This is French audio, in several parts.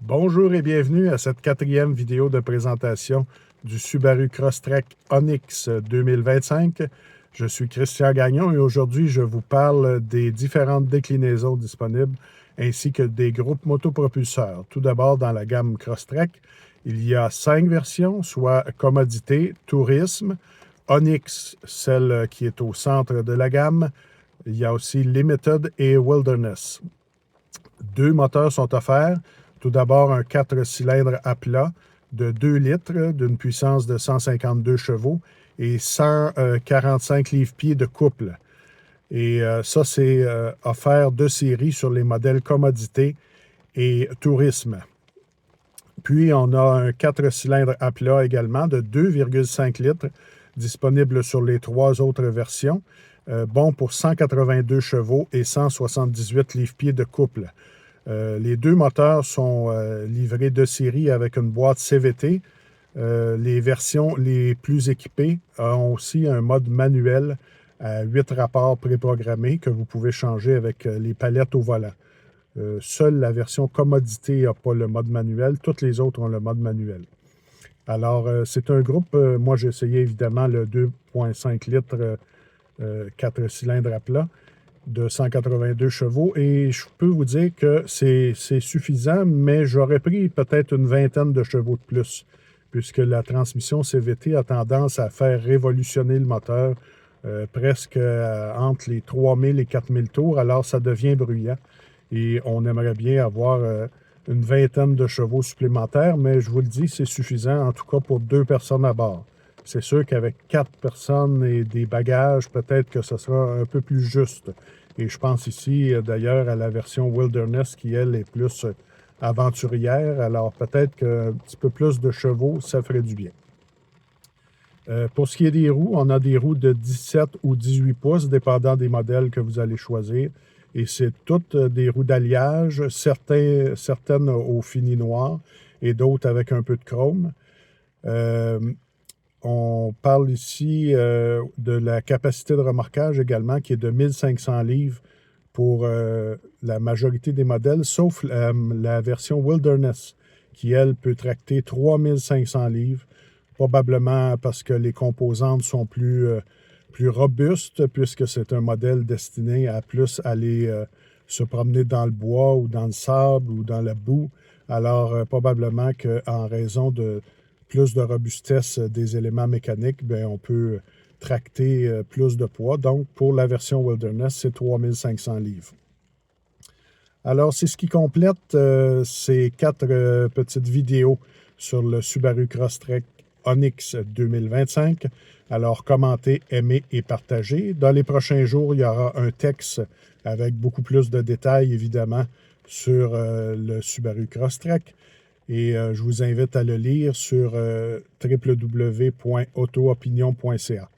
Bonjour et bienvenue à cette quatrième vidéo de présentation du Subaru Crosstrek Onyx 2025. Je suis Christian Gagnon et aujourd'hui je vous parle des différentes déclinaisons disponibles ainsi que des groupes motopropulseurs. Tout d'abord, dans la gamme Crosstrek, il y a 5 versions, soit Commodité, Tourisme, Onyx, celle qui est au centre de la gamme. Il y a aussi Limited et Wilderness. 2 moteurs sont offerts. Tout d'abord, un 4 cylindres à plat de 2 litres d'une puissance de 152 chevaux et 145 livres-pieds de couple. Et ça, c'est offert de série sur les modèles Commodité et Tourisme. Puis, on a un 4 cylindres à plat également de 2,5 litres disponible sur les 3 autres versions. Bon pour 182 chevaux et 178 livres-pieds de couple. Les 2 moteurs sont livrés de série avec une boîte CVT. Les versions les plus équipées ont aussi un mode manuel à 8 rapports préprogrammés que vous pouvez changer avec les palettes au volant. Seule la version Commodité n'a pas le mode manuel. Toutes les autres ont le mode manuel. Alors, c'est un groupe, moi j'ai essayé évidemment le 2,5 litres 4 cylindres à plat de 182 chevaux et je peux vous dire que c'est suffisant, mais j'aurais pris peut-être une vingtaine de chevaux de plus, puisque la transmission CVT a tendance à faire révolutionner le moteur presque entre les 3000 et 4000 tours, alors ça devient bruyant et on aimerait bien avoir une vingtaine de chevaux supplémentaires, mais je vous le dis, c'est suffisant, en tout cas pour 2 personnes à bord. C'est sûr qu'avec 4 personnes et des bagages, peut-être que ce sera un peu plus juste. Et je pense ici, d'ailleurs, à la version Wilderness qui, elle, est plus aventurière. Alors, peut-être qu'un petit peu plus de chevaux, ça ferait du bien. Pour ce qui est des roues, on a des roues de 17 ou 18 pouces, dépendant des modèles que vous allez choisir. Et c'est toutes des roues d'alliage, certaines au fini noir et d'autres avec un peu de chrome. On parle ici de la capacité de remorquage également, qui est de 1500 livres pour la majorité des modèles, sauf la version Wilderness, qui, elle, peut tracter 3500 livres, probablement parce que les composantes sont plus robustes, puisque c'est un modèle destiné à plus aller se promener dans le bois ou dans le sable ou dans la boue. Alors, probablement qu'en raison de plus de robustesse des éléments mécaniques, bien, on peut tracter plus de poids. Donc, pour la version Wilderness, c'est 3500 livres. Alors, c'est ce qui complète ces 4 petites vidéos sur le Subaru Crosstrek Onyx 2025. Alors, commentez, aimez et partagez. Dans les prochains jours, il y aura un texte avec beaucoup plus de détails, évidemment, sur le Subaru Crosstrek. Et je vous invite à le lire sur www.autoopinion.ca.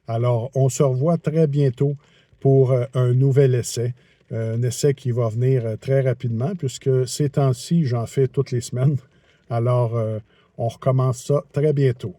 Alors, on se revoit très bientôt pour un nouvel essai. Un essai qui va venir très rapidement, puisque ces temps-ci, j'en fais toutes les semaines. Alors, on recommence ça très bientôt.